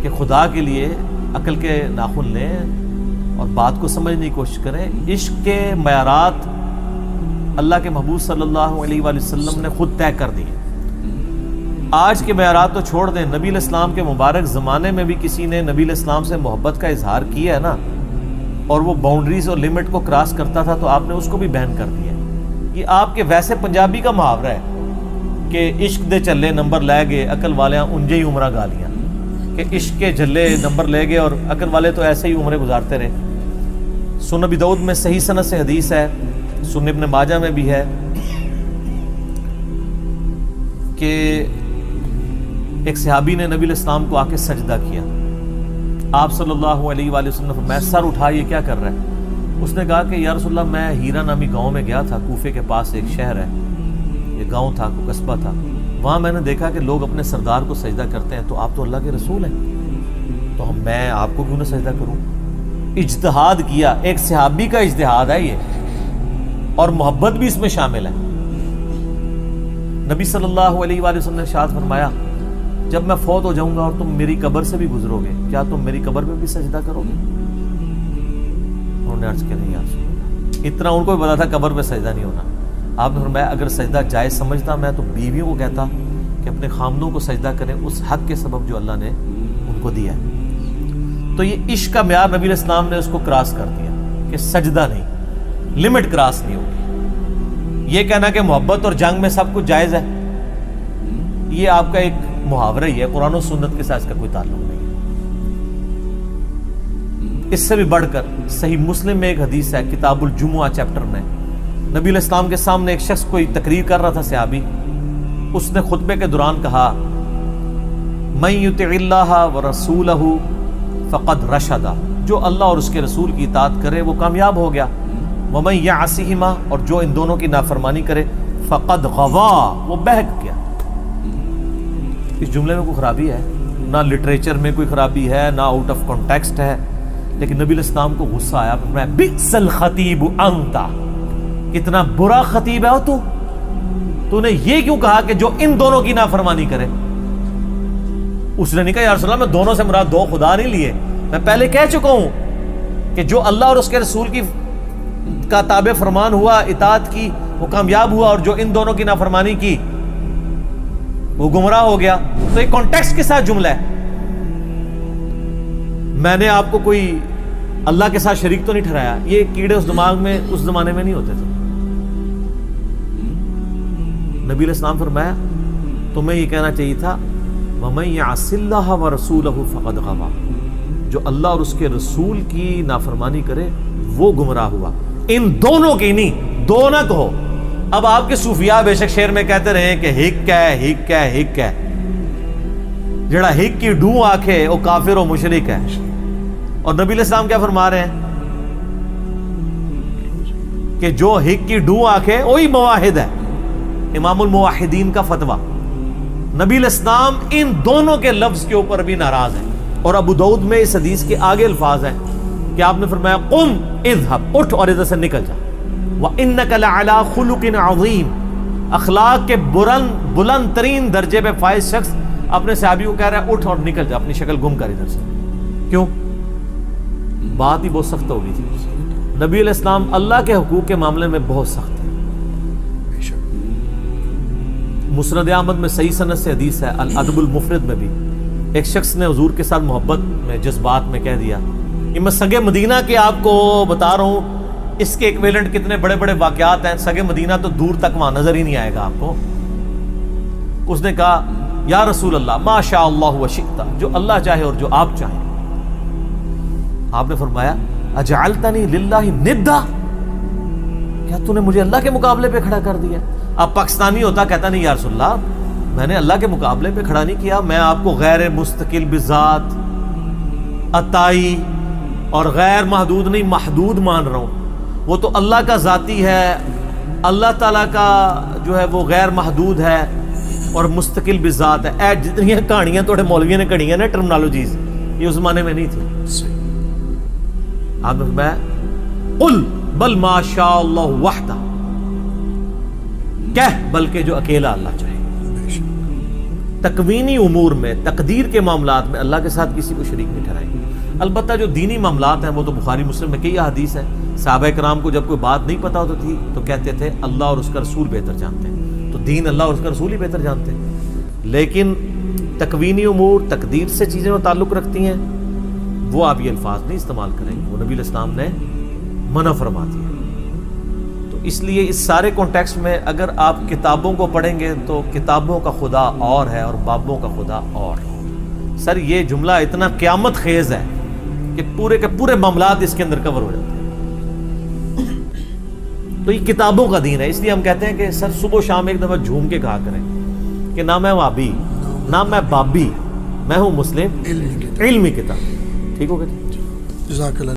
کہ خدا کے لیے عقل کے ناخن لیں اور بات کو سمجھنے کی کوشش کریں. عشق کے معیارات اللہ کے محبوب صلی اللہ علیہ وآلہ وسلم نے خود طے کر دیے. آج کے معیارات تو چھوڑ دیں, نبی علیہ السلام کے مبارک زمانے میں بھی کسی نے نبی علیہ السلام سے محبت کا اظہار کیا ہے نا, اور وہ باؤنڈریز اور لمٹ کو کراس کرتا تھا, تو آپ نے اس کو بھی بین کر دیا. یہ آپ کے ویسے پنجابی کا محاورہ ہے کہ عشق دے چلے نمبر لے گئے عقل والیاں انجے ہی عمرہ گالیاں, کہ عشق کے جھلے نمبر لے گئے اور عقل والے تو ایسے ہی عمرے گزارتے رہے. سنن ابی داؤد میں صحیح سند سے حدیث ہے, سنن ابن ماجہ میں بھی ہے کہ ایک صحابی نے نبی علیہ السلام کو آ کے سجدہ کیا. آپ صلی اللہ علیہ وآلہ وسلم نے فرمایا سر اٹھا, یہ کیا کر رہا ہے؟ اس نے کہا کہ یا رسول اللہ میں ہیرا نامی گاؤں میں گیا تھا, کوفے کے پاس ایک شہر ہے, یہ گاؤں تھا, کوئی قصبہ تھا, وہاں میں نے دیکھا کہ لوگ اپنے سردار کو سجدہ کرتے ہیں, تو آپ تو اللہ کے رسول ہیں, تو میں آپ کو کیوں نہ سجدہ کروں؟ اجتہاد کیا, ایک صحابی کا اجتہاد ہے یہ, اور محبت بھی اس میں شامل ہے. نبی صلی اللہ علیہ وآلہ وسلم نے ارشاد فرمایا جب میں فوت ہو جاؤں گا اور تم میری قبر سے بھی گزرو گے, کیا تم میری قبر پہ بھی سجدہ کرو گے؟ انہوں نے عرض کیا نہیں یا رسول اللہ. اتنا ان کو بھی پتا تھا قبر پہ سجدہ نہیں ہونا. آپ نے فرمایا اگر سجدہ جائز سمجھتا میں تو بیویوں کو کہتا کہ اپنے خامدوں کو سجدہ کریں اس حق کے سبب جو اللہ نے ان کو دیا ہے. تو یہ عشق کا معیار نبی علیہ السلام نے اس کو کراس کر دیا کہ سجدہ نہیں, لمٹ کراس نہیں ہوگی. یہ کہنا کہ محبت اور جنگ میں سب کچھ جائز ہے, یہ آپ کا ایک محاورہ ہی ہے, قرآن و سنت کے ساتھ اس کا کوئی تعلق نہیں ہے. اس سے بھی بڑھ کر صحیح مسلم میں ایک حدیث ہے, کتاب الجمعہ چیپٹر میں, نبی علیہ السلام کے سامنے ایک شخص کوئی تقریر کر رہا تھا صحابی, اس نے خطبے کے دوران کہا من یطع اللہ ورسولہ فقد رشد, جو اللہ اور اس کے رسول کی اطاعت کرے وہ کامیاب ہو گیا. ومن یعصہما, اور جو ان دونوں کی نافرمانی کرے فقد غوا, وہ بہک گیا. اس جملے میں کوئی خرابی ہے نہ, لٹریچر میں کوئی خرابی ہے نہ, آؤٹ آف کانٹیکسٹ ہے, لیکن نبی علیہ السلام کو غصہ آیا, میں بئس الخطیب انت, کتنا برا خطیب ہے تو نے یہ کیوں کہا کہ جو ان دونوں کی نافرمانی کرے؟ اس نے نہیں کہا یا رسول اللہ میں دونوں سے مراد دو خدا نہیں لیے, میں پہلے کہہ چکا ہوں کہ جو اللہ اور اس کے رسول کی کا تابع فرمان ہوا, اطاعت کی, وہ کامیاب ہوا, اور جو ان دونوں کی نافرمانی کی وہ گمراہ ہو گیا. تو ایک کانٹیکسٹ کے ساتھ جملہ ہے. میں نے آپ کو کوئی اللہ کے ساتھ شریک تو نہیں ٹھہرایا. یہ کیڑے اس دماغ میں اس زمانے میں نہیں ہوتے تھے. نبی علیہ السلام فرمایا تمہیں یہ کہنا چاہیے تھا وَمَن يَعْصِ اللَّهَ وَرَسُولَهُ فَقَدْ غَوَىٰ, جو اللہ اور اس کے رسول کی نافرمانی کرے وہ گمراہ ہوا. ان دونوں کی نہیں, دو نہ کہو. اب آپ کے صوفیاء بے شک شعر میں کہتے رہے کہ ہک ہے ہک ہے ہک ہے, جڑا ہک کی ڈوں آکھے وہ کافر و مشرک ہے. اور نبی علیہ السلام کیا فرما رہے ہیں کہ جو ہک کی ڈوں آکھے وہی موحد ہے. امام الموحدین کا فتویٰ. نبی علیہ السلام ان دونوں کے لفظ کے اوپر بھی ناراض ہیں. اور ابو داؤد میں اس حدیث کے آگے الفاظ ہیں کہ آپ نے فرمایا قم اذهب, اٹھ اور ادھر سے نکل جا. وَإِنَّكَ لَعَلَىٰ خُلُقٍ عَظِيمٍ, اخلاق کے بلند ترین درجے پہ فائز شخص اپنے صحابی کو کہہ رہا ہے اٹھ اور نکل جا, اپنی شکل گم کر ادھر سے. کیوں؟ بات ہی بہت سخت ہو گئی تھی. نبی علیہ السلام اللہ کے حقوق کے معاملے میں بہت سخت ہے. مسند احمد میں صحیح سند سے حدیث ہے, الادب المفرد میں بھی, ایک شخص نے حضور کے ساتھ محبت میں جذبات میں کہہ دیا, یہ میں سگے مدینہ کے آپ کو بتا رہا ہوں, اس کے ایکویلنٹ کتنے بڑے بڑے واقعات ہیں. سگے مدینہ تو دور تک وہاں نظر ہی نہیں آئے گا آپ کو. اس نے کہا یا رسول اللہ ما شاء اللہ وشئت, جو اللہ چاہے اور جو آپ چاہیں. آپ نے فرمایا اجعلتنی للہ ندا, کیا تو نے مجھے اللہ کے مقابلے پہ کھڑا کر دیا؟ اب پاکستانی ہوتا کہتا نہیں یا رسول اللہ میں نے اللہ کے مقابلے پہ کھڑا نہیں کیا, میں آپ کو غیر مستقل بذات, عطائی اور غیر محدود نہیں محدود مان رہا ہوں. وہ تو اللہ کا ذاتی ہے, اللہ تعالیٰ کا جو ہے وہ غیر محدود ہے اور مستقل بذات ہے. اے جتنی کہانیاں توڑے مولویوں نے کڑی ہیں نا ٹرمنالوجیز, یہ اس زمانے میں نہیں تھی. آپ نے فرمایا قل بل ما شاء اللہ وحدہ, کہہ بلکہ جو اکیلا اللہ چاہے. تکوینی امور میں، تقدیر کے معاملات میں اللہ کے ساتھ کسی کو شریک نہیں ٹھہرائیں گے۔ البتہ جو دینی معاملات ہیں وہ تو بخاری مسلم میں کئی احادیث ہیں، صحابہ کرام کو جب کوئی بات نہیں پتہ ہوتی تھی تو کہتے تھے اللہ اور اس کا رسول بہتر جانتے ہیں، تو دین اللہ اور اس کا رسول ہی بہتر جانتے ہیں۔ لیکن تکوینی امور، تقدیر سے چیزیں وہ تعلق رکھتی ہیں، وہ آپ یہ الفاظ نہیں استعمال کریں گے، وہ نبی علیہ السلام نے منع فرما دیا۔ تو اس لیے اس سارے کانٹیکسٹ میں اگر آپ کتابوں کو پڑھیں گے تو کتابوں کا خدا اور ہے اور بابوں کا خدا اور۔ سر یہ جملہ اتنا قیامت خیز ہے کہ پورے کے پورے معاملات اس کے اندر کور ہو جاتے ہیں۔ تو یہ کتابوں کا دین ہے، اس لیے ہم کہتے ہیں کہ سر صبح و شام ایک دفعہ جھوم کے کہا کریں کہ نہ میں وہابی، نہ میں بابی، میں ہوں مسلم علمی کتاب۔ ٹھیک ہو گیا؟ جزاک اللہ۔